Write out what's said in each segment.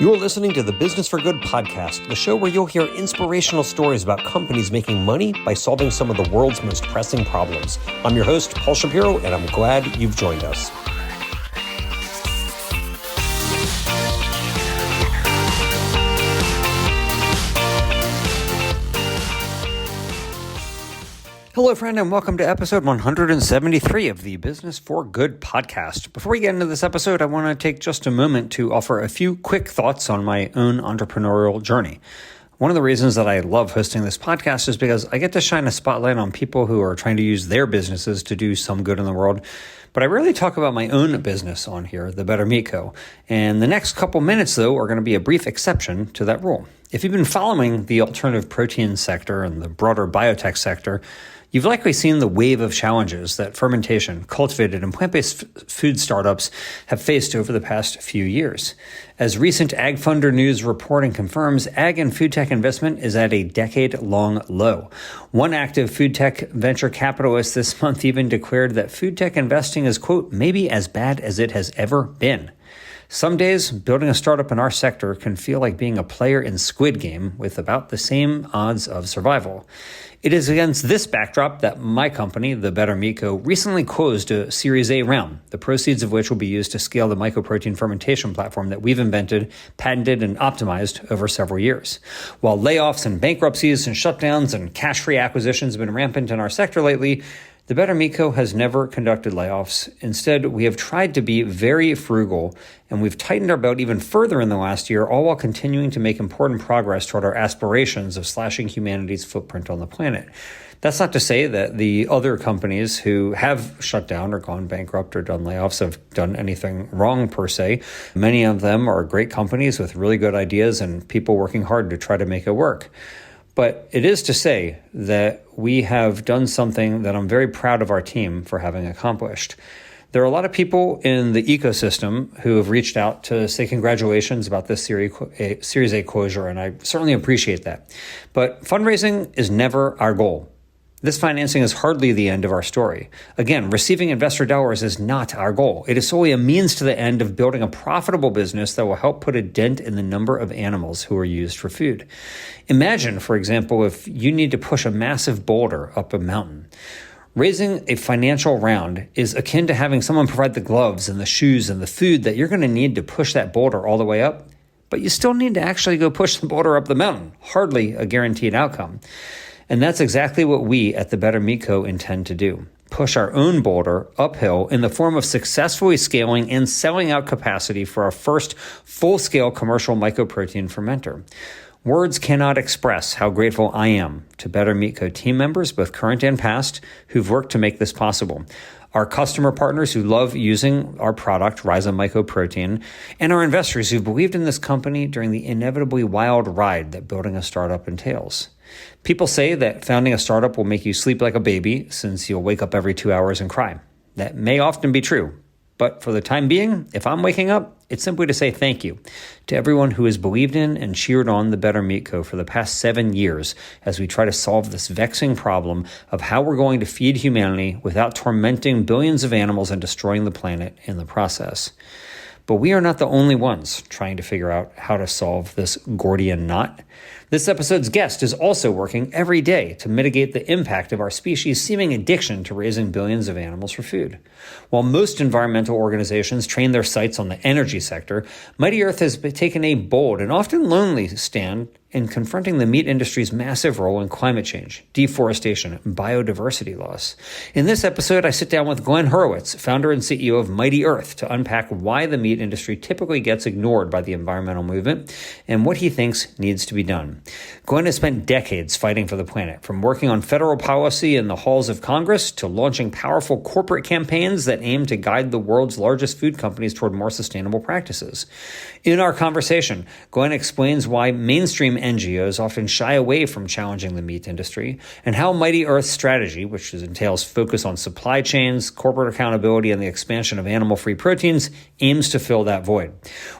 You're listening to the Business for Good podcast, the show where you'll hear inspirational stories about companies making money by solving some of the world's most pressing problems. I'm your host, Paul Shapiro, and I'm glad you've joined us. Hello, friend, and welcome to episode 173 of the Business for Good podcast. Before we get into this episode, I want to take just a moment to offer a few quick thoughts on my own entrepreneurial journey. One of the reasons that I love hosting this podcast is because I get to shine a spotlight on people who are trying to use their businesses to do some good in the world. But I rarely talk about my own business on here, The Better Meat Co. And the next couple minutes, though, are going to be a brief exception to that rule. If you've been following the alternative protein sector and the broader biotech sector, you've likely seen the wave of challenges that fermentation, cultivated, and plant-based food startups have faced over the past few years. As recent Ag Funder News reporting confirms, ag and food tech investment is at a decade-long low. One active food tech venture capitalist this month even declared that food tech investing is, quote, maybe as bad as it has ever been. Some days, building a startup in our sector can feel like being a player in Squid Game with about the same odds of survival. It is against this backdrop that my company, The Better Meat Co., recently closed a Series A round, the proceeds of which will be used to scale the mycoprotein fermentation platform that we've invented, patented, and optimized over several years. While layoffs and bankruptcies and shutdowns and cash-free acquisitions have been rampant in our sector lately, The Better Meat Co. has never conducted layoffs. Instead, we have tried to be very frugal, and we've tightened our belt even further in the last year, all while continuing to make important progress toward our aspirations of slashing humanity's footprint on the planet. That's not to say that the other companies who have shut down or gone bankrupt or done layoffs have done anything wrong per se. Many of them are great companies with really good ideas and people working hard to try to make it work. But it is to say that we have done something that I'm very proud of our team for having accomplished. There are a lot of people in the ecosystem who have reached out to say congratulations about this Series A closure, and I certainly appreciate that. But fundraising is never our goal. This financing is hardly the end of our story. Again, receiving investor dollars is not our goal. It is solely a means to the end of building a profitable business that will help put a dent in the number of animals who are used for food. Imagine, for example, if you need to push a massive boulder up a mountain. Raising a financial round is akin to having someone provide the gloves and the shoes and the food that you're going to need to push that boulder all the way up, but you still need to actually go push the boulder up the mountain. Hardly a guaranteed outcome. And that's exactly what we at The Better Meat Co. intend to do. Push our own boulder uphill in the form of successfully scaling and selling out capacity for our first full-scale commercial mycoprotein fermenter. Words cannot express how grateful I am to Better Meat Co. team members, both current and past, who've worked to make this possible. Our customer partners who love using our product, Rhiza Mycoprotein, and our investors who believed in this company during the inevitably wild ride that building a startup entails. People say that founding a startup will make you sleep like a baby since you'll wake up every 2 hours and cry. That may often be true. But for the time being, if I'm waking up, it's simply to say thank you to everyone who has believed in and cheered on The Better Meat Co. for the past 7 years as we try to solve this vexing problem of how we're going to feed humanity without tormenting billions of animals and destroying the planet in the process. But we are not the only ones trying to figure out how to solve this Gordian knot. This episode's guest is also working every day to mitigate the impact of our species' seeming addiction to raising billions of animals for food. While most environmental organizations train their sights on the energy sector, Mighty Earth has taken a bold and often lonely stand in confronting the meat industry's massive role in climate change, deforestation, and biodiversity loss. In this episode, I sit down with Glenn Hurowitz, founder and CEO of Mighty Earth, to unpack why the meat industry typically gets ignored by the environmental movement and what he thinks needs to be done. Glenn has spent decades fighting for the planet, from working on federal policy in the halls of Congress to launching powerful corporate campaigns that aim to guide the world's largest food companies toward more sustainable practices. In our conversation, Glenn explains why mainstream NGOs often shy away from challenging the meat industry, and how Mighty Earth's strategy, which entails focus on supply chains, corporate accountability, and the expansion of animal-free proteins, aims to fill that void.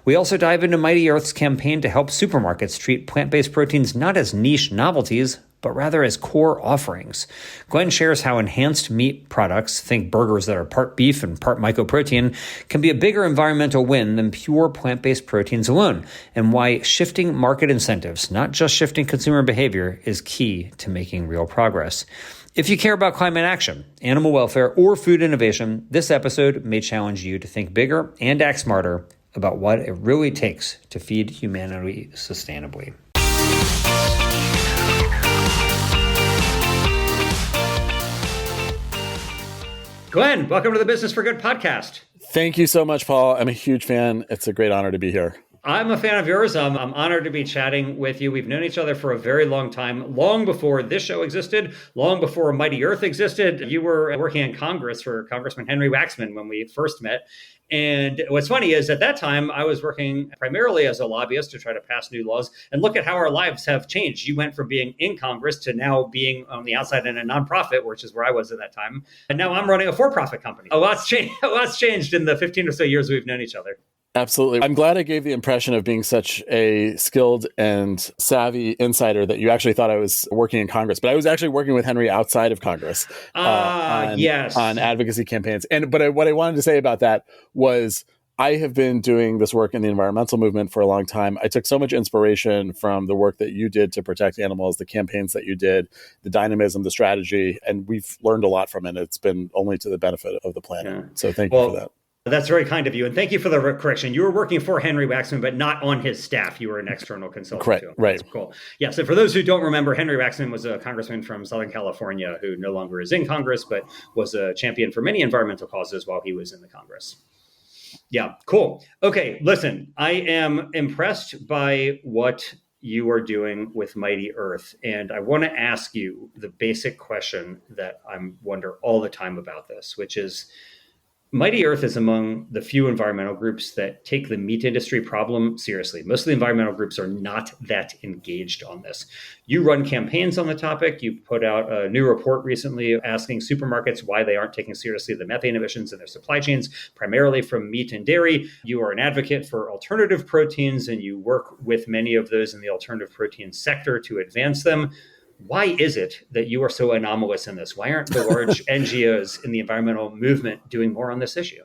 We also dive into Mighty Earth's campaign to help supermarkets treat plant-based proteins not as niche novelties, but rather as core offerings. Glenn shares how enhanced meat products, think burgers that are part beef and part mycoprotein, can be a bigger environmental win than pure plant-based proteins alone, and why shifting market incentives, not just shifting consumer behavior, is key to making real progress. If you care about climate action, animal welfare, or food innovation, this episode may challenge you to think bigger and act smarter about what it really takes to feed humanity sustainably. Glenn, welcome to the Business for Good podcast. Thank you so much, Paul. I'm a huge fan. It's a great honor to be here. I'm a fan of yours. I'm honored to be chatting with you. We've known each other for a very long time, long before this show existed, long before Mighty Earth existed. You were working in Congress for Congressman Henry Waxman when we first met. And what's funny is at that time, I was working primarily as a lobbyist to try to pass new laws. And look at how our lives have changed. You went from being in Congress to now being on the outside in a nonprofit, which is where I was at that time. And now I'm running a for-profit company. A lot's changed in the 15 or so years we've known each other. Absolutely. I'm glad I gave the impression of being such a skilled and savvy insider that you actually thought I was working in Congress. But I was actually working with Henry outside of Congress on advocacy campaigns. But what I wanted to say about that was I have been doing this work in the environmental movement for a long time. I took so much inspiration from the work that you did to protect animals, the campaigns that you did, the dynamism, the strategy, and we've learned a lot from it. It's been only to the benefit of the planet. Yeah. So thank you for that. That's very kind of you. And thank you for the correction. You were working for Henry Waxman, but not on his staff. You were an external consultant. Correct. To him. Right. That's cool. Yeah. So for those who don't remember, Henry Waxman was a congressman from Southern California who no longer is in Congress, but was a champion for many environmental causes while he was in the Congress. Yeah. Cool. Okay. Listen, I am impressed by what you are doing with Mighty Earth. And I want to ask you the basic question that I wonder all the time about this, which is, Mighty Earth is among the few environmental groups that take the meat industry problem seriously. Most of the environmental groups are not that engaged on this. You run campaigns on the topic. You put out a new report recently asking supermarkets why they aren't taking seriously the methane emissions in their supply chains, primarily from meat and dairy. You are an advocate for alternative proteins, and you work with many of those in the alternative protein sector to advance them. Why is it that you are so anomalous in this? Why aren't the large NGOs in the environmental movement doing more on this issue?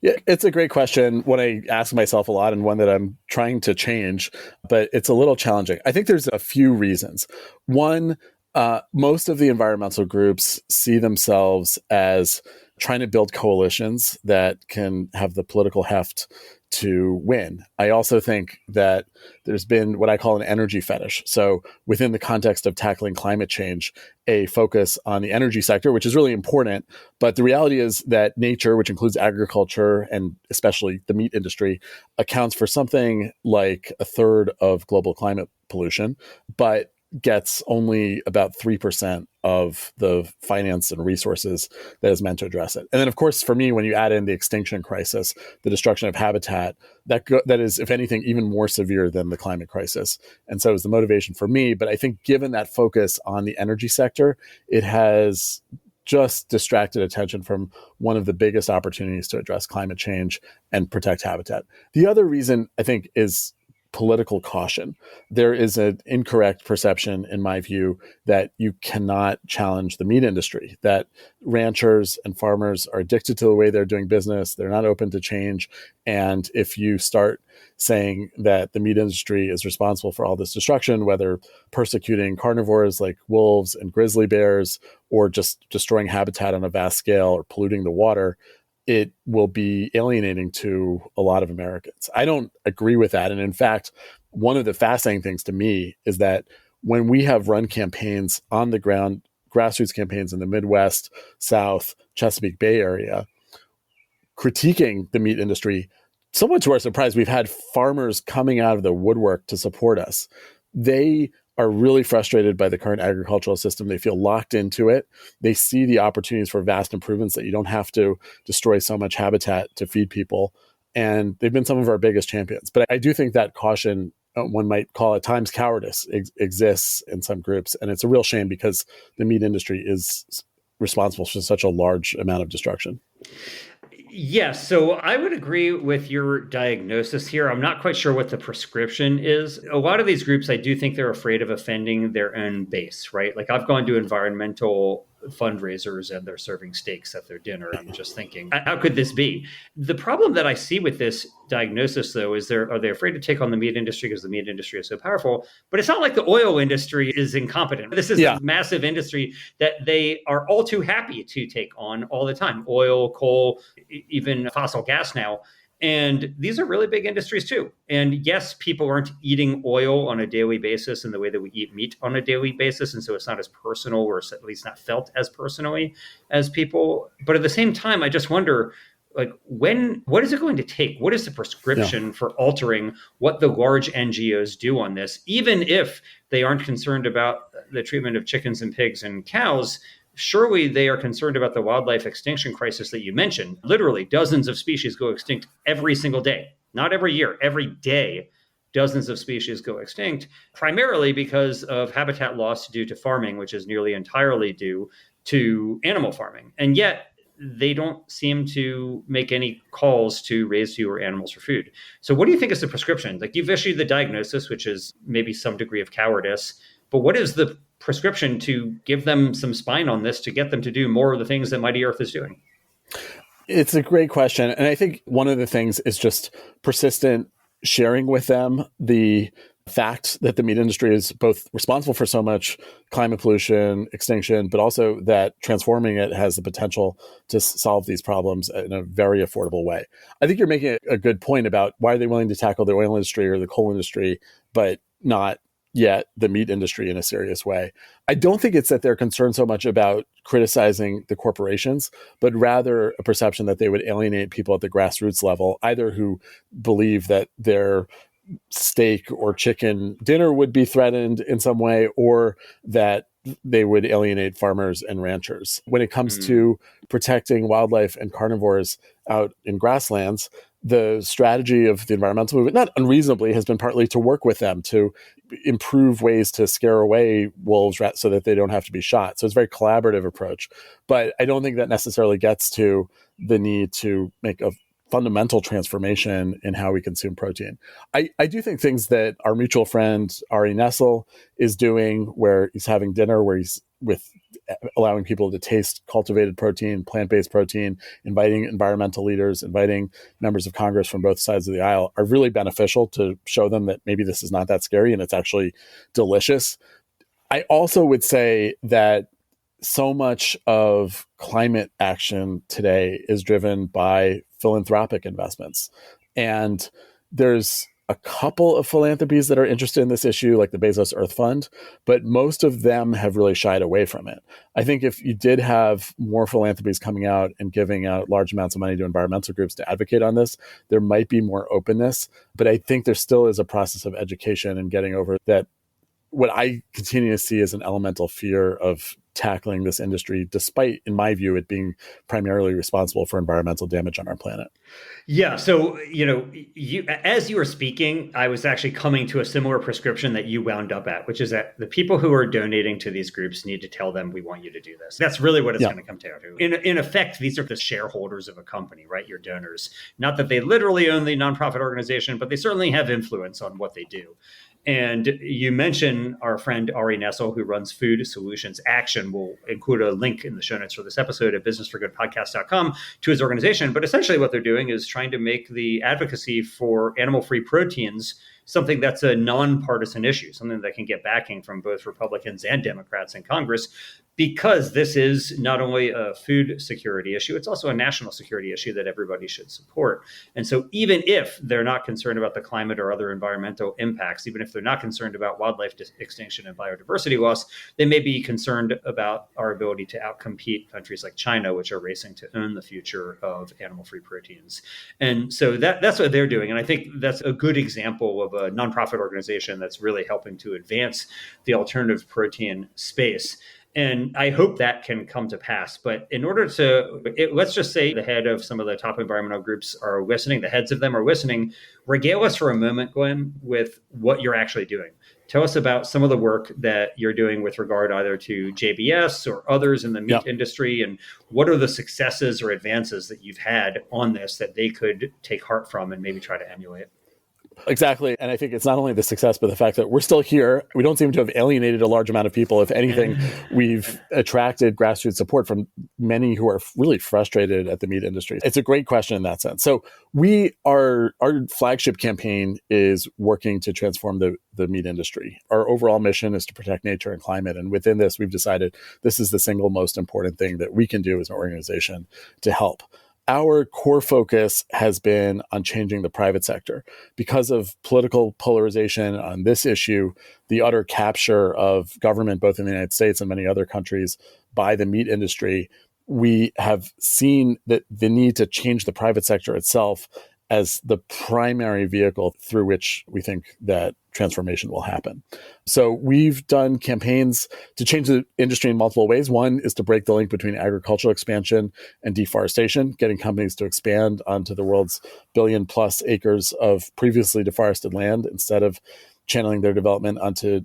Yeah, it's a great question, one I ask myself a lot and one that I'm trying to change, but it's a little challenging. I think there's a few reasons. One, most of the environmental groups see themselves as trying to build coalitions that can have the political heft to win. I also think that there's been what I call an energy fetish. So within the context of tackling climate change, a focus on the energy sector, which is really important. But the reality is that nature, which includes agriculture and especially the meat industry, accounts for something like a third of global climate pollution, but gets only about 3% of the finance and resources that is meant to address it. And then, of course, for me, when you add in the extinction crisis, the destruction of habitat, that is, if anything, even more severe than the climate crisis. And so is the motivation for me. But I think given that focus on the energy sector, it has just distracted attention from one of the biggest opportunities to address climate change and protect habitat. The other reason, I think, is political caution. There is an incorrect perception, in my view, that you cannot challenge the meat industry, that ranchers and farmers are addicted to the way they're doing business. They're not open to change. And if you start saying that the meat industry is responsible for all this destruction, whether persecuting carnivores like wolves and grizzly bears, or just destroying habitat on a vast scale or polluting the water, it will be alienating to a lot of Americans. I don't agree with that. And in fact, one of the fascinating things to me is that when we have run campaigns on the ground, grassroots campaigns in the Midwest, South, Chesapeake Bay area, critiquing the meat industry, somewhat to our surprise, we've had farmers coming out of the woodwork to support us. They are really frustrated by the current agricultural system. They feel locked into it. They see the opportunities for vast improvements that you don't have to destroy so much habitat to feed people. And they've been some of our biggest champions. But I do think that caution, one might call at times cowardice, exists in some groups. And it's a real shame because the meat industry is responsible for such a large amount of destruction. Yes, so I would agree with your diagnosis here. I'm not quite sure what the prescription is. A lot of these groups, I do think they're afraid of offending their own base, right? Like I've gone to environmental fundraisers and they're serving steaks at their dinner. I'm just thinking, how could this be? The problem that I see with this diagnosis, though, is are they afraid to take on the meat industry because the meat industry is so powerful? But it's not like the oil industry is incompetent. This is a massive industry that they are all too happy to take on all the time. Oil, coal, even fossil gas now. And these are really big industries too. And yes, people aren't eating oil on a daily basis in the way that we eat meat on a daily basis. And so it's not as personal, or at least not felt as personally as people. But at the same time, I just wonder, like, what is it going to take? What is the prescription for altering what the large NGOs do on this, even if they aren't concerned about the treatment of chickens and pigs and cows? Surely they are concerned about the wildlife extinction crisis that you mentioned. Literally, dozens of species go extinct every single day, not every year, every day. Dozens of species go extinct, primarily because of habitat loss due to farming, which is nearly entirely due to animal farming. And yet, they don't seem to make any calls to raise fewer animals for food. So what do you think is the prescription? Like, you've issued the diagnosis, which is maybe some degree of cowardice, but what is the prescription to give them some spine on this, to get them to do more of the things that Mighty Earth is doing? It's a great question. And I think one of the things is just persistent sharing with them the fact that the meat industry is both responsible for so much climate pollution, extinction, but also that transforming it has the potential to solve these problems in a very affordable way. I think you're making a good point about why are they willing to tackle the oil industry or the coal industry, but not yet the meat industry in a serious way. I don't think it's that they're concerned so much about criticizing the corporations, but rather a perception that they would alienate people at the grassroots level, either who believe that their steak or chicken dinner would be threatened in some way, or that they would alienate farmers and ranchers. When it comes to protecting wildlife and carnivores out in grasslands, the strategy of the environmental movement, not unreasonably, has been partly to work with them to improve ways to scare away wolves so that they don't have to be shot. So it's a very collaborative approach. But I don't think that necessarily gets to the need to make a fundamental transformation in how we consume protein. I do think things that our mutual friend Ari Nessel is doing, where he's having dinner, where he's allowing people to taste cultivated protein, plant-based protein, inviting environmental leaders, inviting members of Congress from both sides of the aisle, are really beneficial to show them that maybe this is not that scary and it's actually delicious. I also would say that so much of climate action today is driven by philanthropic investments. And there's a couple of philanthropies that are interested in this issue, like the Bezos Earth Fund, but most of them have really shied away from it. I think if you did have more philanthropies coming out and giving out large amounts of money to environmental groups to advocate on this, there might be more openness. But I think there still is a process of education and getting over that. What I continue to see is an elemental fear of tackling this industry, despite, in my view, it being primarily responsible for environmental damage on our planet. Yeah. So, as you were speaking, I was actually coming to a similar prescription that you wound up at, which is that the people who are donating to these groups need to tell them, we want you to do this. That's really what it's going to come down to. In effect, these are the shareholders of a company, right? Your donors. Not that they literally own the nonprofit organization, but they certainly have influence on what they do. And you mentioned our friend Ari Nessel, who runs Food Solutions Action. We'll include a link in the show notes for this episode at businessforgoodpodcast.com to his organization. But essentially what they're doing is trying to make the advocacy for animal-free proteins something that's a nonpartisan issue, something that can get backing from both Republicans and Democrats in Congress, because this is not only a food security issue, it's also a national security issue that everybody should support. And so even if they're not concerned about the climate or other environmental impacts, even if they're not concerned about wildlife extinction and biodiversity loss, they may be concerned about our ability to outcompete countries like China, which are racing to own the future of animal-free proteins. And so that's what they're doing. And I think that's a good example of a nonprofit organization that's really helping to advance the alternative protein space. And I hope that can come to pass. But in order to, let's just say the head of some of the top environmental groups are listening, the heads of them are listening. Regale us for a moment, Glenn, with what you're actually doing. Tell us about some of the work that you're doing with regard either to JBS or others in the meat industry, and what are the successes or advances that you've had on this that they could take heart from and maybe try to emulate. Exactly. And I think it's not only the success, but the fact that we're still here. We don't seem to have alienated a large amount of people. If anything, we've attracted grassroots support from many who are really frustrated at the meat industry. It's a great question in that sense. So our flagship campaign is working to transform the meat industry. Our overall mission is to protect nature and climate. And within this, we've decided this is the single most important thing that we can do as an organization to help. Our core focus has been on changing the private sector. Because of political polarization on this issue, the utter capture of government, both in the United States and many other countries, by the meat industry, we have seen that the need to change the private sector itself as the primary vehicle through which we think that transformation will happen. So we've done campaigns to change the industry in multiple ways. One is to break the link between agricultural expansion and deforestation, getting companies to expand onto the world's billion-plus acres of previously deforested land instead of channeling their development onto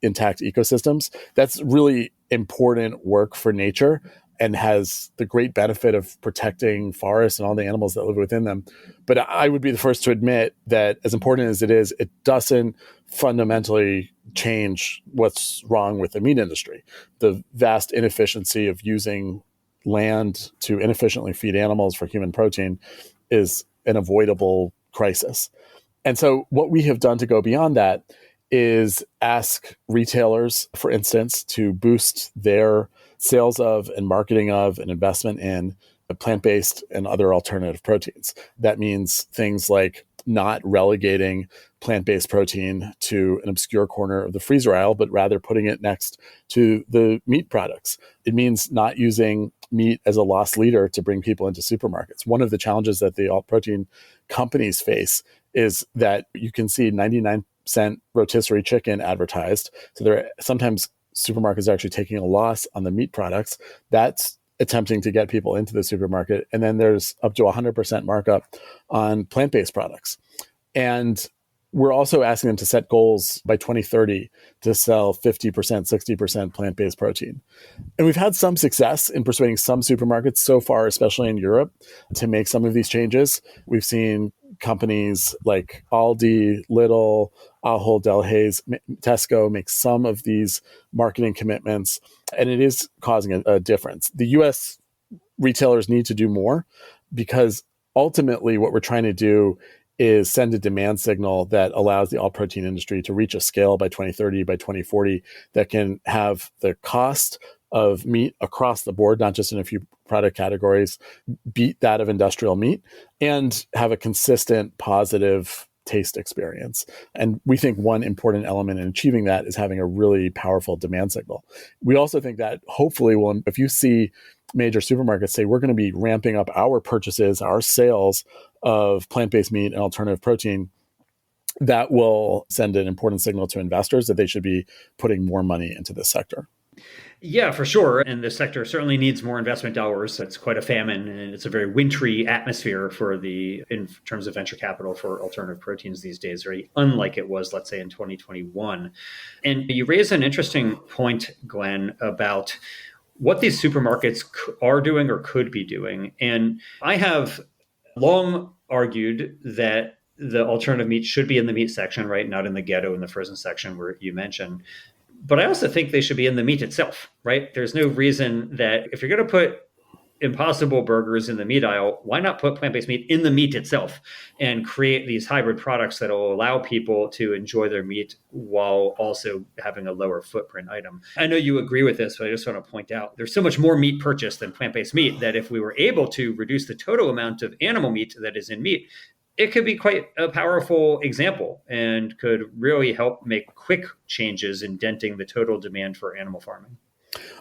intact ecosystems. That's really important work for nature and has the great benefit of protecting forests and all the animals that live within them. But I would be the first to admit that as important as it is, it doesn't fundamentally change what's wrong with the meat industry. The vast inefficiency of using land to inefficiently feed animals for human protein is an avoidable crisis. And so what we have done to go beyond that is ask retailers, for instance, to boost their sales of and marketing of and investment in plant-based and other alternative proteins. That means things like not relegating plant-based protein to an obscure corner of the freezer aisle, but rather putting it next to the meat products. It means not using meat as a loss leader to bring people into supermarkets. One of the challenges that the alt protein companies face is that you can see 99-cent rotisserie chicken advertised. So there are sometimes supermarkets are actually taking a loss on the meat products. That's attempting to get people into the supermarket. And then there's up to 100% markup on plant-based products. And we're also asking them to set goals by 2030 to sell 50%, 60% plant-based protein. And we've had some success in persuading some supermarkets so far, especially in Europe, to make some of these changes. We've seen companies like Aldi, Lidl, Ahold Delhaize, Tesco make some of these marketing commitments, and it is causing a difference. The US retailers need to do more because ultimately what we're trying to do is send a demand signal that allows the all protein industry to reach a scale by 2030, by 2040 that can have the cost of meat across the board, not just in a few product categories, beat that of industrial meat and have a consistent positive taste experience. And we think one important element in achieving that is having a really powerful demand signal. We also think that hopefully if you see major supermarkets say, we're going to be ramping up our purchases, our sales of plant-based meat and alternative protein, that will send an important signal to investors that they should be putting more money into this sector. Yeah, for sure. And the sector certainly needs more investment dollars. It's quite a famine, and it's a very wintry atmosphere in terms of venture capital for alternative proteins these days, very unlike it was, let's say, in 2021. And you raise an interesting point, Glenn, about what these supermarkets are doing or could be doing. And I have long argued that the alternative meat should be in the meat section, right? Not in the ghetto in the frozen section where you mentioned. But I also think they should be in the meat itself, right? There's no reason that if you're going to put Impossible burgers in the meat aisle, why not put plant-based meat in the meat itself and create these hybrid products that will allow people to enjoy their meat while also having a lower footprint item? I know you agree with this, but I just want to point out there's so much more meat purchased than plant-based meat that if we were able to reduce the total amount of animal meat that is in meat, it could be quite a powerful example and could really help make quick changes in denting the total demand for animal farming.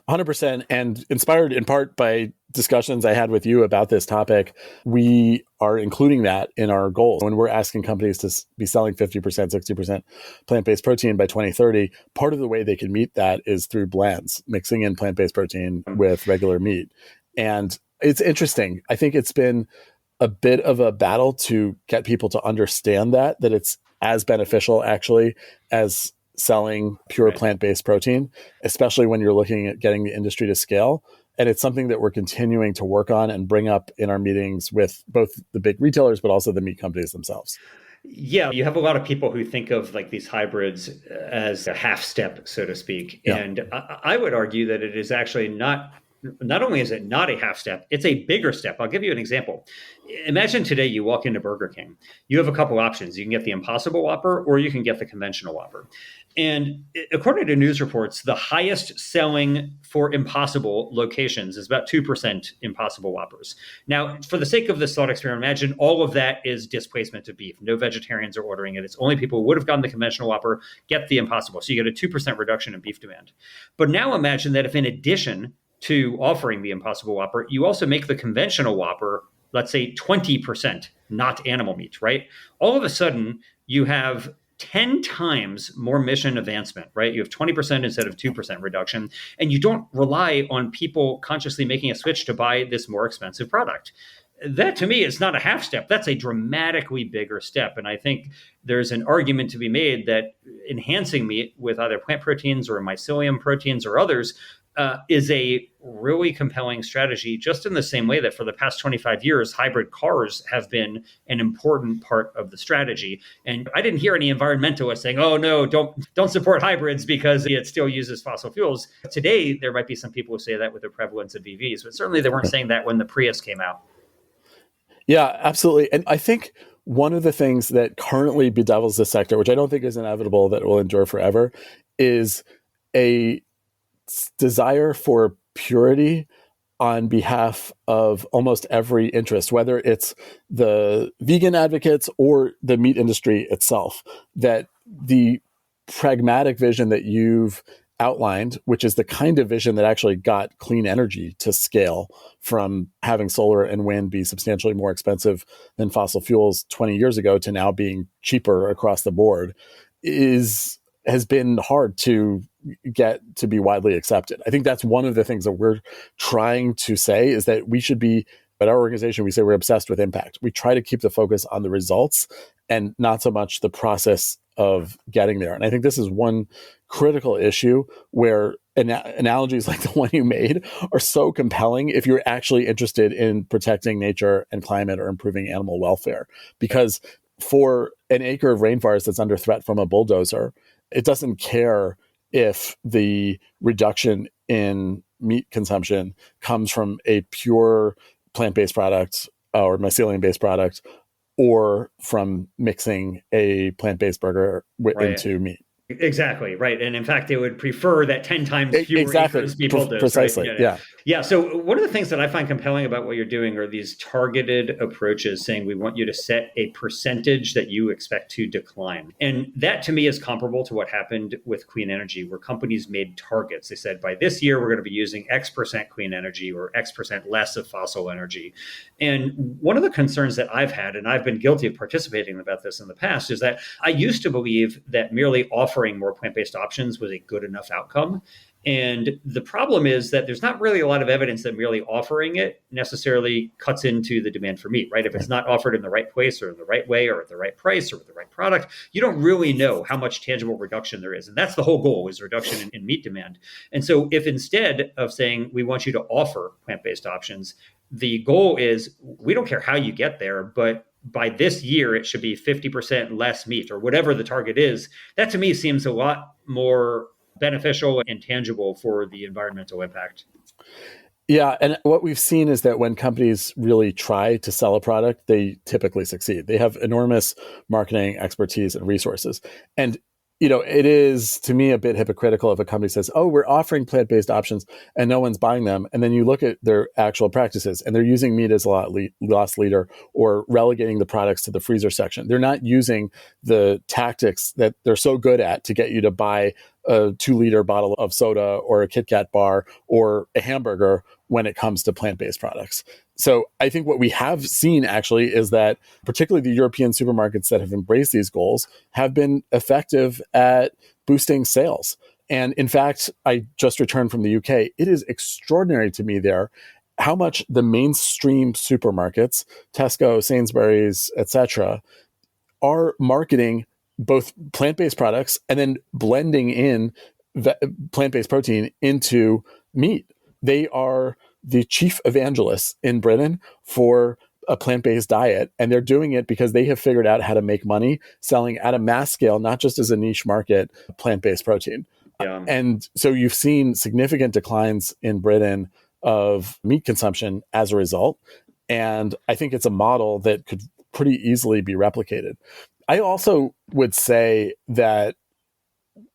100%. And inspired in part by discussions I had with you about this topic, we are including that in our goals. When we're asking companies to be selling 50%, 60% plant-based protein by 2030, part of the way they can meet that is through blends, mixing in plant-based protein with regular meat. And it's interesting. I think it's been a bit of a battle to get people to understand that it's as beneficial actually as selling pure plant-based protein, especially when you're looking at getting the industry to scale. And it's something that we're continuing to work on and bring up in our meetings with both the big retailers, but also the meat companies themselves. Yeah, you have a lot of people who think of like these hybrids as a half step, so to speak. Yeah. And I would argue that it is actually not only is it not a half step, it's a bigger step. I'll give you an example. Imagine today you walk into Burger King. You have a couple options. You can get the Impossible Whopper or you can get the conventional Whopper. And according to news reports, the highest selling for Impossible locations is about 2% Impossible Whoppers. Now, for the sake of this thought experiment, imagine all of that is displacement of beef. No vegetarians are ordering it. It's only people who would have gotten the conventional Whopper get the Impossible. So you get a 2% reduction in beef demand. But now imagine that if in addition to offering the Impossible Whopper, you also make the conventional Whopper, let's say 20% not animal meat, right? All of a sudden, you have 10 times more mission advancement, right? You have 20% instead of 2% reduction, and you don't rely on people consciously making a switch to buy this more expensive product. That to me is not a half step. That's a dramatically bigger step. And I think there's an argument to be made that enhancing meat with either plant proteins or mycelium proteins or others is a really compelling strategy, just in the same way that for the past 25 years, hybrid cars have been an important part of the strategy. And I didn't hear any environmentalists saying, oh, no, don't support hybrids because it still uses fossil fuels. Today, there might be some people who say that with the prevalence of EVs, but certainly they weren't saying that when the Prius came out. Yeah, absolutely. And I think one of the things that currently bedevils this sector, which I don't think is inevitable that it will endure forever, is a desire for purity on behalf of almost every interest, whether it's the vegan advocates or the meat industry itself, that the pragmatic vision that you've outlined, which is the kind of vision that actually got clean energy to scale from having solar and wind be substantially more expensive than fossil fuels 20 years ago to now being cheaper across the board, has been hard to get to be widely accepted. I think that's one of the things that we're trying to say is that we should be, at our organization, we say we're obsessed with impact. We try to keep the focus on the results and not so much the process of getting there. And I think this is one critical issue where analogies like the one you made are so compelling if you're actually interested in protecting nature and climate or improving animal welfare. Because for an acre of rainforest that's under threat from a bulldozer, it doesn't care if the reduction in meat consumption comes from a pure plant-based product or mycelium-based product or from mixing a plant-based burger into meat. Exactly, right. And in fact, they would prefer that 10 times fewer acres be bulldozed. Precisely, right? Yeah. So one of the things that I find compelling about what you're doing are these targeted approaches saying we want you to set a percentage that you expect to decline. And that to me is comparable to what happened with clean energy, where companies made targets. They said, by this year, we're going to be using X percent clean energy or X percent less of fossil energy. And one of the concerns that I've had, and I've been guilty of participating about this in the past, is that I used to believe that merely offering more plant-based options was a good enough outcome. And the problem is that there's not really a lot of evidence that merely offering it necessarily cuts into the demand for meat, right? If it's not offered in the right place or in the right way or at the right price or with the right product, you don't really know how much tangible reduction there is. And that's the whole goal, is reduction in meat demand. And so if instead of saying we want you to offer plant-based options, the goal is we don't care how you get there, but by this year, it should be 50% less meat or whatever the target is. That to me seems a lot more beneficial and tangible for the environmental impact. Yeah. And what we've seen is that when companies really try to sell a product, they typically succeed. They have enormous marketing expertise and resources. And it is to me a bit hypocritical if a company says, oh, we're offering plant-based options and no one's buying them. And then you look at their actual practices and they're using meat as a loss leader or relegating the products to the freezer section. They're not using the tactics that they're so good at to get you to buy a 2-liter bottle of soda or a Kit Kat bar or a hamburger when it comes to plant-based products. So I think what we have seen actually is that particularly the European supermarkets that have embraced these goals have been effective at boosting sales. And in fact, I just returned from the UK. It is extraordinary to me there how much the mainstream supermarkets, Tesco, Sainsbury's, etc., are marketing both plant-based products and then blending in plant-based protein into meat. They are the chief evangelists in Britain for a plant-based diet, and they're doing it because they have figured out how to make money selling at a mass scale, not just as a niche market, plant-based protein. Yeah. And so you've seen significant declines in Britain of meat consumption as a result. And I think it's a model that could pretty easily be replicated. I also would say that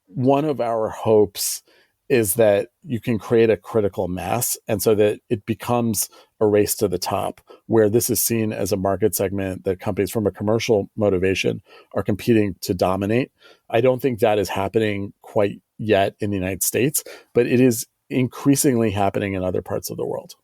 one of our hopes is that you can create a critical mass, and so that it becomes a race to the top, where this is seen as a market segment that companies from a commercial motivation are competing to dominate. I don't think that is happening quite yet in the United States, but it is increasingly happening in other parts of the world.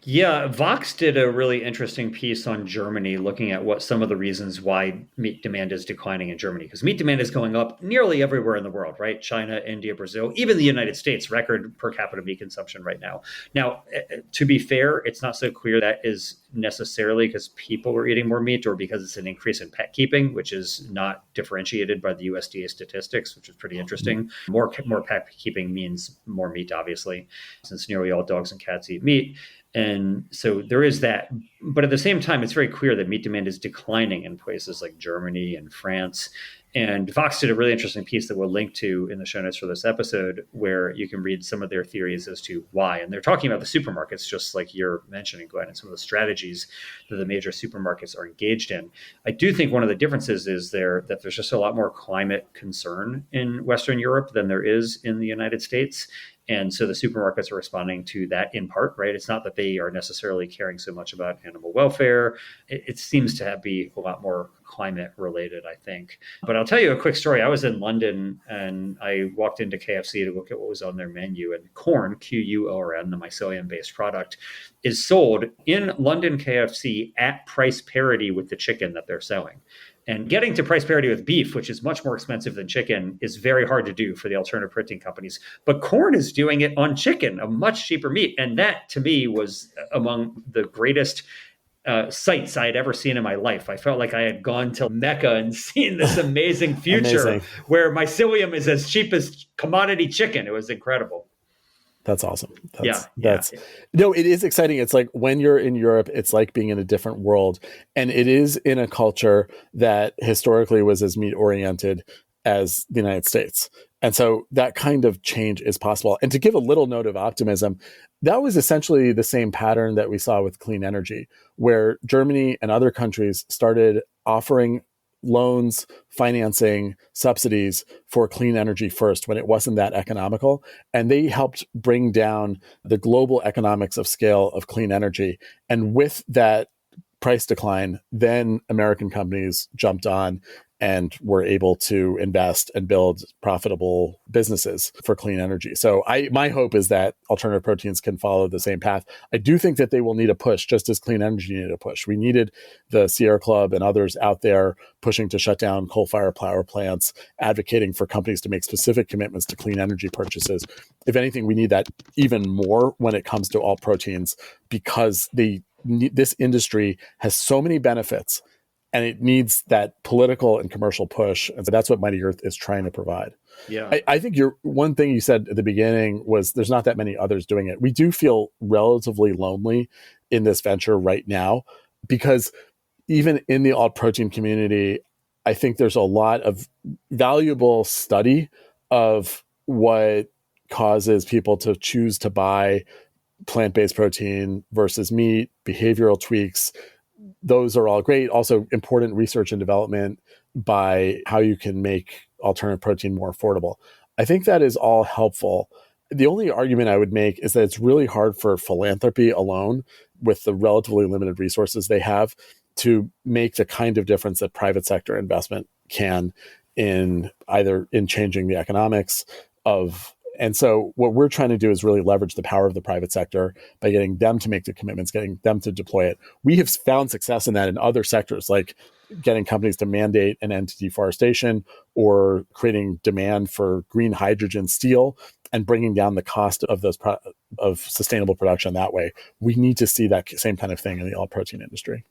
Yeah, Vox did a really interesting piece on Germany, looking at what some of the reasons why meat demand is declining in Germany. Because meat demand is going up nearly everywhere in the world, right? China, India, Brazil, even the United States, record per capita meat consumption right now. Now, to be fair, it's not so clear that is necessarily because people are eating more meat or because it's an increase in pet keeping, which is not differentiated by the USDA statistics, which is pretty interesting. More pet keeping means more meat, obviously, since nearly all dogs and cats eat meat. And so there is that. But at the same time, it's very clear that meat demand is declining in places like Germany and France. And Vox did a really interesting piece that we'll link to in the show notes for this episode, where you can read some of their theories as to why. And they're talking about the supermarkets, just like you're mentioning, Glenn, and some of the strategies that the major supermarkets are engaged in. I do think one of the differences is that there's just a lot more climate concern in Western Europe than there is in the United States. And so the supermarkets are responding to that in part, right? It's not that they are necessarily caring so much about animal welfare. It seems to be a lot more climate related, I think. But I'll tell you a quick story. I was in London and I walked into KFC to look at what was on their menu, and corn, Quorn, the mycelium-based product, is sold in London KFC at price parity with the chicken that they're selling. And getting to price parity with beef, which is much more expensive than chicken, is very hard to do for the alternative protein companies. But corn is doing it on chicken, a much cheaper meat. And that, to me, was among the greatest sights I had ever seen in my life. I felt like I had gone to Mecca and seen this amazing future where mycelium is as cheap as commodity chicken. It was incredible. That's awesome. No, it is exciting. It's like when you're in Europe, it's like being in a different world. And it is in a culture that historically was as meat oriented as the United States. And so that kind of change is possible. And to give a little note of optimism, that was essentially the same pattern that we saw with clean energy, where Germany and other countries started offering loans, financing, subsidies for clean energy first when it wasn't that economical. And they helped bring down the global economics of scale of clean energy. And with that price decline, then American companies jumped on and were able to invest and build profitable businesses for clean energy. So my hope is that alternative proteins can follow the same path. I do think that they will need a push, just as clean energy needed a push. We needed the Sierra Club and others out there pushing to shut down coal-fired power plants, advocating for companies to make specific commitments to clean energy purchases. If anything, we need that even more when it comes to alt proteins, because this industry has so many benefits, and it needs that political and commercial push. And so that's what Mighty Earth is trying to provide. Yeah, I think one thing you said at the beginning was there's not that many others doing it. We do feel relatively lonely in this venture right now, because even in the alt protein community, I think there's a lot of valuable study of what causes people to choose to buy plant-based protein versus meat, behavioral tweaks. Those are all great. Also important research and development by how you can make alternative protein more affordable. I think that is all helpful. The only argument I would make is that it's really hard for philanthropy alone, with the relatively limited resources they have, to make the kind of difference that private sector investment can in either in changing the economics of. And so what we're trying to do is really leverage the power of the private sector by getting them to make the commitments, getting them to deploy it. We have found success in that in other sectors, like getting companies to mandate an end to deforestation or creating demand for green hydrogen steel and bringing down the cost of of sustainable production that way. We need to see that same kind of thing in the all protein industry.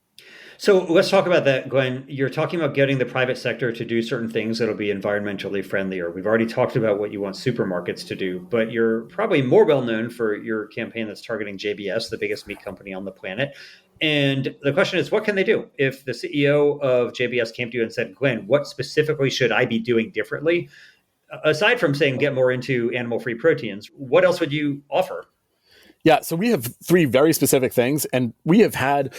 So let's talk about that, Glenn. You're talking about getting the private sector to do certain things that'll be environmentally friendlier. We've already talked about what you want supermarkets to do, but you're probably more well known for your campaign that's targeting JBS, the biggest meat company on the planet. And the question is, what can they do? If the CEO of JBS came to you and said, Glenn, what specifically should I be doing differently? Aside from saying get more into animal-free proteins, what else would you offer? Yeah, so we have three very specific things, and we have had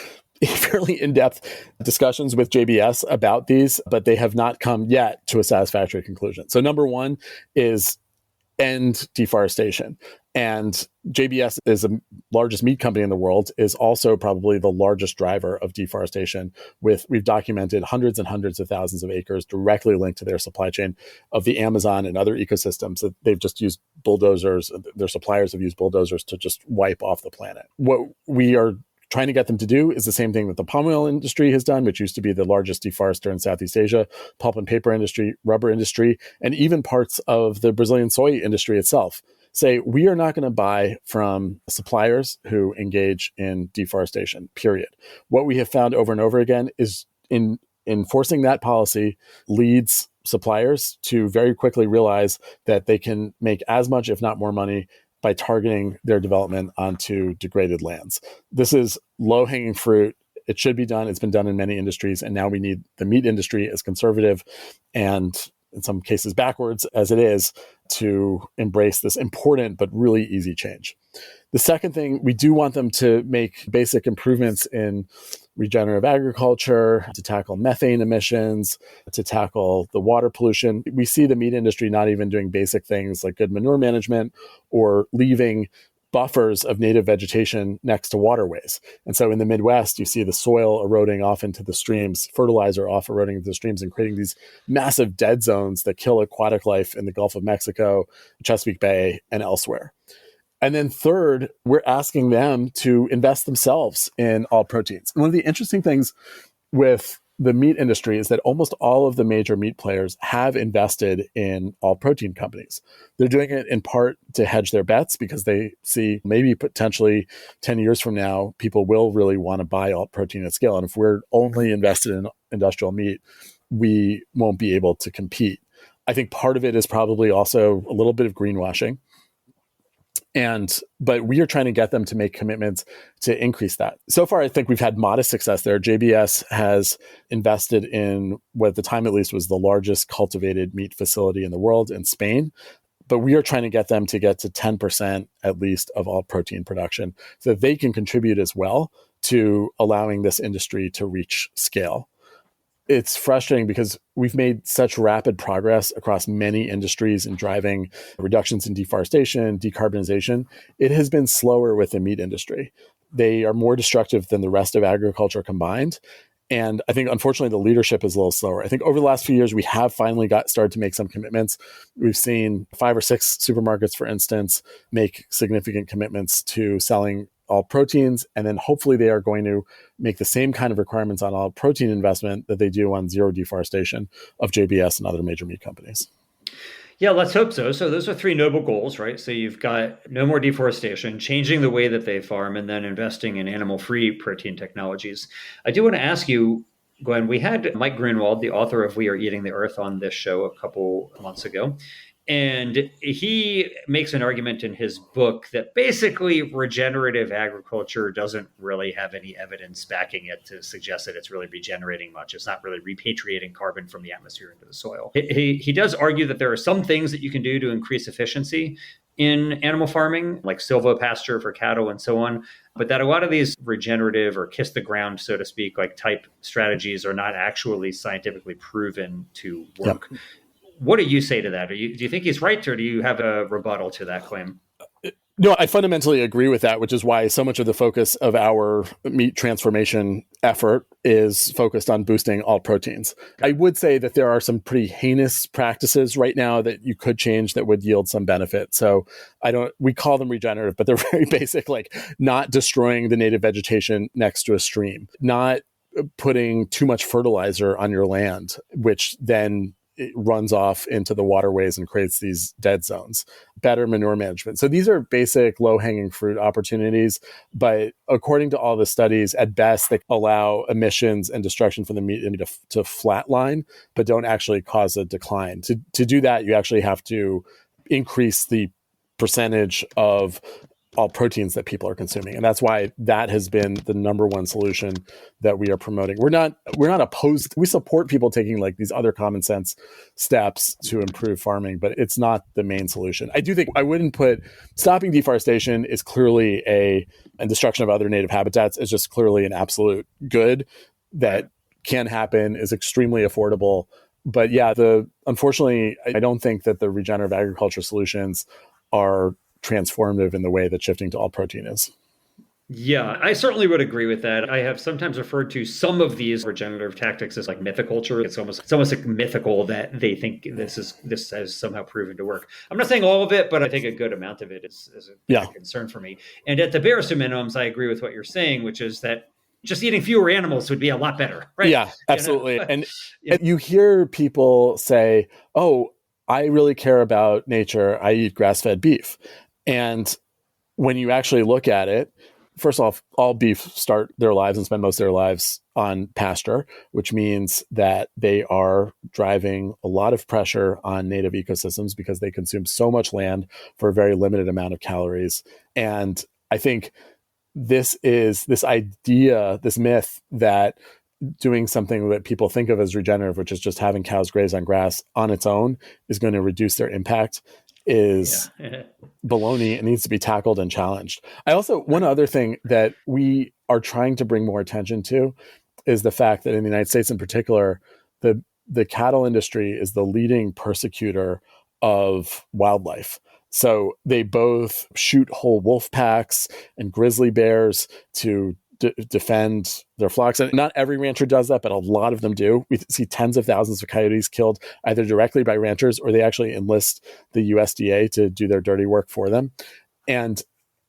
fairly in-depth discussions with JBS about these, but they have not come yet to a satisfactory conclusion. So number one is end deforestation. And JBS is the largest meat company in the world, is also probably the largest driver of deforestation. We've documented hundreds and hundreds of thousands of acres directly linked to their supply chain of the Amazon and other ecosystems that they've just used bulldozers. Their suppliers have used bulldozers to just wipe off the planet. What we are trying to get them to do is the same thing that the palm oil industry has done, which used to be the largest deforester in Southeast Asia, pulp and paper industry, rubber industry, and even parts of the Brazilian soy industry itself. Say, we are not going to buy from suppliers who engage in deforestation, period. What we have found over and over again is in enforcing that policy leads suppliers to very quickly realize that they can make as much, if not more money, by targeting their development onto degraded lands. This is low-hanging fruit. It should be done. It's been done in many industries, and now we need the meat industry, as conservative and in some cases backwards as it is, to embrace this important but really easy change. The second thing, we do want them to make basic improvements in regenerative agriculture, to tackle methane emissions, to tackle the water pollution. We see the meat industry not even doing basic things like good manure management or leaving buffers of native vegetation next to waterways. And so in the Midwest, you see the soil eroding off into the streams, fertilizer off eroding into the streams and creating these massive dead zones that kill aquatic life in the Gulf of Mexico, Chesapeake Bay, and elsewhere. And then third, we're asking them to invest themselves in all proteins. And one of the interesting things with the meat industry is that almost all of the major meat players have invested in all protein companies. They're doing it in part to hedge their bets because they see maybe potentially 10 years from now, people will really want to buy all protein at scale. And if we're only invested in industrial meat, we won't be able to compete. I think part of it is probably also a little bit of greenwashing. But we are trying to get them to make commitments to increase that. So far, I think we've had modest success there. JBS has invested in what at the time at least was the largest cultivated meat facility in the world in Spain. But we are trying to get them to get to 10% at least of all protein production so that they can contribute as well to allowing this industry to reach scale. It's frustrating because we've made such rapid progress across many industries in driving reductions in deforestation, decarbonization. It has been slower with the meat industry. They are more destructive than the rest of agriculture combined. And I think, unfortunately, the leadership is a little slower. I think over the last few years, we have finally started to make some commitments. We've seen 5 or 6 supermarkets, for instance, make significant commitments to selling all proteins. And then hopefully they are going to make the same kind of requirements on all protein investment that they do on zero deforestation of JBS and other major meat companies. Yeah, let's hope so. So those are 3 noble goals, right? So you've got no more deforestation, changing the way that they farm, and then investing in animal-free protein technologies. I do want to ask you, Glenn, we had Mike Grunwald, the author of We Are Eating the Earth, on this show a couple months ago. And he makes an argument in his book that basically regenerative agriculture doesn't really have any evidence backing it to suggest that it's really regenerating much. It's not really repatriating carbon from the atmosphere into the soil. He does argue that there are some things that you can do to increase efficiency in animal farming, like silvopasture for cattle and so on, but that a lot of these regenerative or kiss the ground, so to speak, like type strategies are not actually scientifically proven to work. Yep. What do you say to that? Do you think he's right, or do you have a rebuttal to that claim? No, I fundamentally agree with that, which is why so much of the focus of our meat transformation effort is focused on boosting alt proteins. I would say that there are some pretty heinous practices right now that you could change that would yield some benefit. So we call them regenerative, but they're very basic, like not destroying the native vegetation next to a stream, not putting too much fertilizer on your land, which then it runs off into the waterways and creates these dead zones, better manure management. So these are basic low-hanging fruit opportunities, but according to all the studies, at best, they allow emissions and destruction from the meat to flatline, but don't actually cause a decline. To do that, you actually have to increase the percentage of all proteins that people are consuming. And that's why that has been the number one solution that we are promoting. We're not opposed. We support people taking like these other common sense steps to improve farming, but it's not the main solution. I do think I wouldn't put stopping deforestation is clearly and destruction of other native habitats is just clearly an absolute good that can happen, is extremely affordable. But yeah, unfortunately, I don't think that the regenerative agriculture solutions are transformative in the way that shifting to alt protein is. Yeah, I certainly would agree with that. I have sometimes referred to some of these regenerative tactics as like mythiculture. It's almost like mythical that they think this has somehow proven to work. I'm not saying all of it, but I think a good amount of it is a concern for me. And at the barest of minimums, I agree with what you're saying, which is that just eating fewer animals would be a lot better, right? Yeah, absolutely. And you hear people say, "Oh, I really care about nature. I eat grass-fed beef." And when you actually look at it, first off, all beef start their lives and spend most of their lives on pasture, which means that they are driving a lot of pressure on native ecosystems because they consume so much land for a very limited amount of calories. And I think this idea, this myth that doing something that people think of as regenerative, which is just having cows graze on grass on its own, is going to reduce their impact is baloney. It needs to be tackled and challenged. One other thing that we are trying to bring more attention to is the fact that in the United States in particular, the cattle industry is the leading persecutor of wildlife. So they both shoot whole wolf packs and grizzly bears to defend their flocks. And not every rancher does that, but a lot of them do. We see tens of thousands of coyotes killed either directly by ranchers or they actually enlist the USDA to do their dirty work for them. And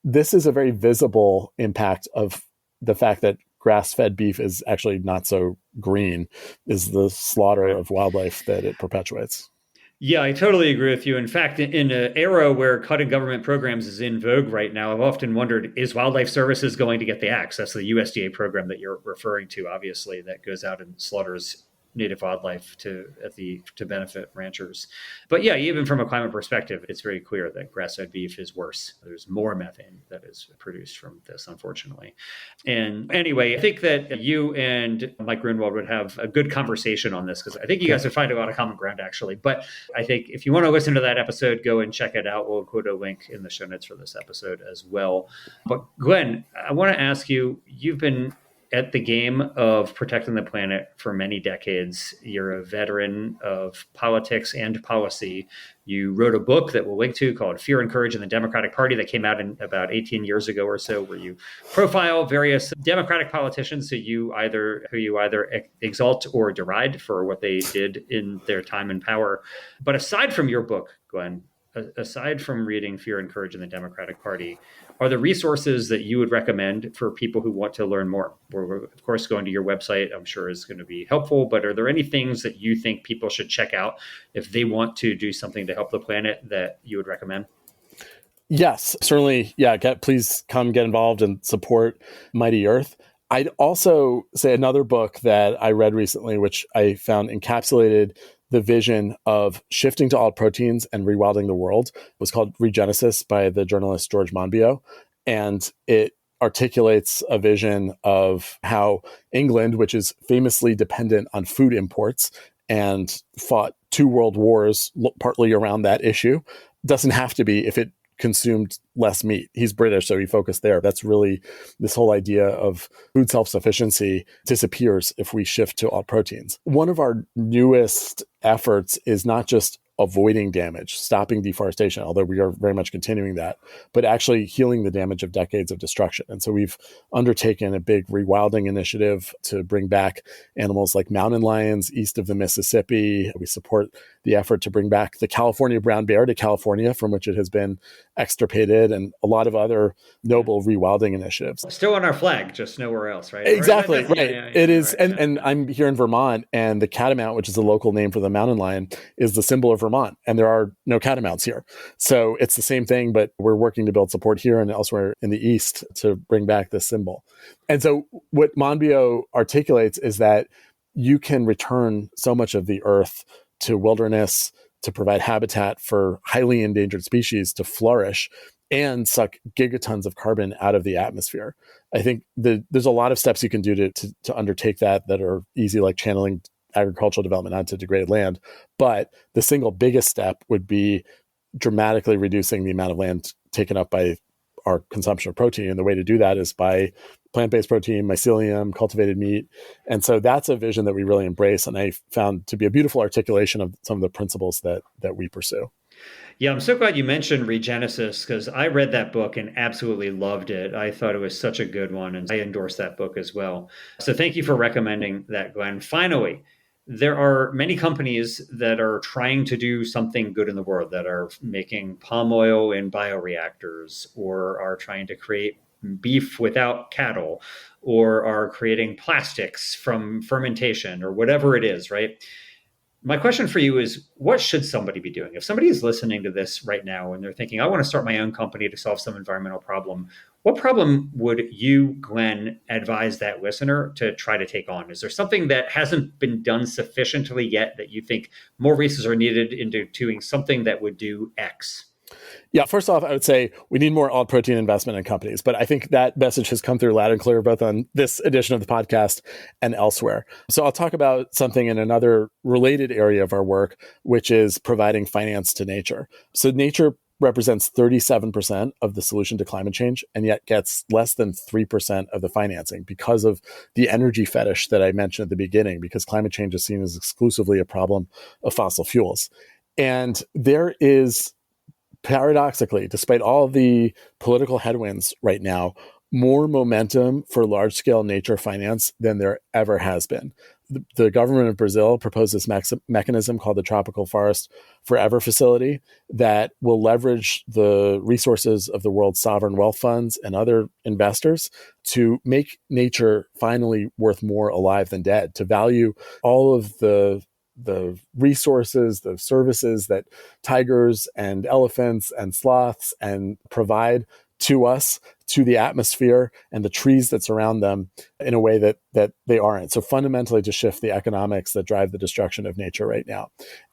this is a very visible impact of the fact that grass-fed beef is actually not so green, is the slaughter of wildlife that it perpetuates. Yeah, I totally agree with you. In fact, in an era where cutting government programs is in vogue right now, I've often wondered, is Wildlife Services going to get the axe? That's the USDA program that you're referring to, obviously, that goes out and slaughters native wildlife to benefit ranchers. But yeah, even from a climate perspective, it's very clear that grass-fed beef is worse. There's more methane that is produced from this, unfortunately. And anyway, I think that you and Mike Grunwald would have a good conversation on this because I think you guys would find a lot of common ground, actually. But I think if you want to listen to that episode, go and check it out. We'll include a link in the show notes for this episode as well. But Glenn, I want to ask you, you've been at the game of protecting the planet for many decades. You're a veteran of politics and policy. You wrote a book that we'll link to called Fear and Courage in the Democratic Party that came out in about 18 years ago or so, where you profile various Democratic politicians who you either exalt or deride for what they did in their time in power. But aside from your book, Glenn, aside from reading Fear and Courage in the Democratic Party, are there resources that you would recommend for people who want to learn more? We're, of course, going to your website, I'm sure is going to be helpful, but are there any things that you think people should check out if they want to do something to help the planet that you would recommend? Yes, certainly. Yeah, please come get involved and support Mighty Earth. I'd also say another book that I read recently, which I found encapsulated the vision of shifting to alt proteins and rewilding the world, was called Regenesis by the journalist George Monbiot. And it articulates a vision of how England, which is famously dependent on food imports and fought 2 world wars partly around that issue, doesn't have to be if it consumed less meat. He's British, so he focused there. That's really this whole idea of food self-sufficiency disappears if we shift to alt proteins. One of our newest efforts is not just avoiding damage, stopping deforestation, although we are very much continuing that, but actually healing the damage of decades of destruction. And so we've undertaken a big rewilding initiative to bring back animals like mountain lions east of the Mississippi. We support the effort to bring back the California brown bear to California, from which it has been extirpated, and a lot of other noble rewilding initiatives. Still on our flag, just nowhere else, right? Exactly, right. It is, right, and I'm here in Vermont, and the catamount, which is the local name for the mountain lion, is the symbol of Vermont, and there are no catamounts here. So it's the same thing, but we're working to build support here and elsewhere in the East to bring back this symbol. And so what Monbiot articulates is that you can return so much of the earth to wilderness, to provide habitat for highly endangered species to flourish and suck gigatons of carbon out of the atmosphere. I think there's a lot of steps you can do to undertake that are easy, like channeling agricultural development onto degraded land. But the single biggest step would be dramatically reducing the amount of land taken up by our consumption of protein. And the way to do that is by plant-based protein, mycelium, cultivated meat. And so that's a vision that we really embrace. And I found to be a beautiful articulation of some of the principles that we pursue. Yeah, I'm so glad you mentioned Regenesis, because I read that book and absolutely loved it. I thought it was such a good one, and I endorse that book as well. So thank you for recommending that, Glenn. Finally, there are many companies that are trying to do something good in the world, that are making palm oil in bioreactors, or are trying to create beef without cattle, or are creating plastics from fermentation, or whatever it is, right? My question for you is, what should somebody be doing? If somebody is listening to this right now and they're thinking, I want to start my own company to solve some environmental problem, what problem would you, Glenn, advise that listener to try to take on? Is there something that hasn't been done sufficiently yet that you think more resources are needed into doing something that would do X? Yeah, first off, I would say we need more all-protein investment in companies. But I think that message has come through loud and clear, both on this edition of the podcast and elsewhere. So I'll talk about something in another related area of our work, which is providing finance to nature. So nature represents 37% of the solution to climate change, and yet gets less than 3% of the financing because of the energy fetish that I mentioned at the beginning, because climate change is seen as exclusively a problem of fossil fuels. And there is, paradoxically, despite all the political headwinds right now, more momentum for large-scale nature finance than there ever has been. The government of Brazil proposed this mechanism called the Tropical Forest Forever Facility that will leverage the resources of the world's sovereign wealth funds and other investors to make nature finally worth more alive than dead, to value all of the resources, the services that tigers and elephants and sloths and provide to us, to the atmosphere and the trees that surround them, in a way that they aren't. So fundamentally to shift the economics that drive the destruction of nature right now.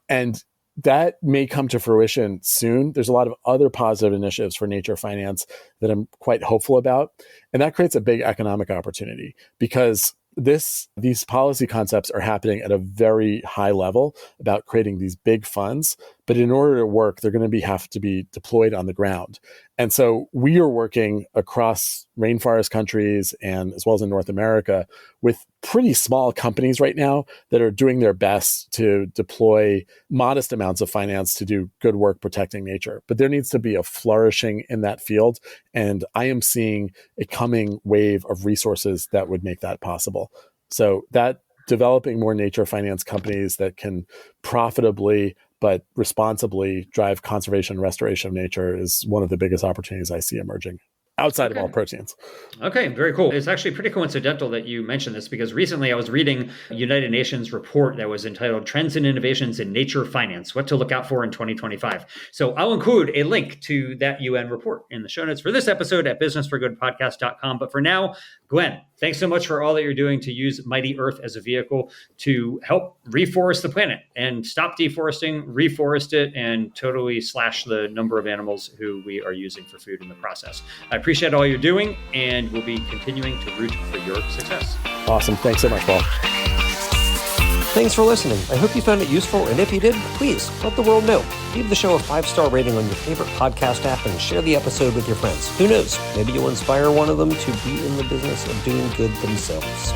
And that may come to fruition soon. There's a lot of other positive initiatives for nature finance that I'm quite hopeful about. And that creates a big economic opportunity, because these policy concepts are happening at a very high level about creating these big funds. But in order to work, they're going to have to be deployed on the ground. And so we are working across rainforest countries, and as well as in North America, with pretty small companies right now that are doing their best to deploy modest amounts of finance to do good work protecting nature. But there needs to be a flourishing in that field. And I am seeing a coming wave of resources that would make that possible. So that developing more nature finance companies that can profitably but responsibly drive conservation and restoration of nature is one of the biggest opportunities I see emerging outside of all proteins. Okay, very cool. It's actually pretty coincidental that you mentioned this, because recently I was reading a United Nations report that was entitled Trends and Innovations in Nature Finance, What to Look Out For in 2025. So I'll include a link to that UN report in the show notes for this episode at businessforgoodpodcast.com. But for now, Glenn, thanks so much for all that you're doing to use Mighty Earth as a vehicle to help reforest the planet and stop deforesting, reforest it, and totally slash the number of animals who we are using for food in the process. I appreciate all you're doing, and we'll be continuing to root for your success. Awesome. Thanks so much, Paul. Thanks for listening. I hope you found it useful, and if you did, please let the world know. Leave the show a 5-star rating on your favorite podcast app and share the episode with your friends. Who knows? Maybe you'll inspire one of them to be in the business of doing good themselves.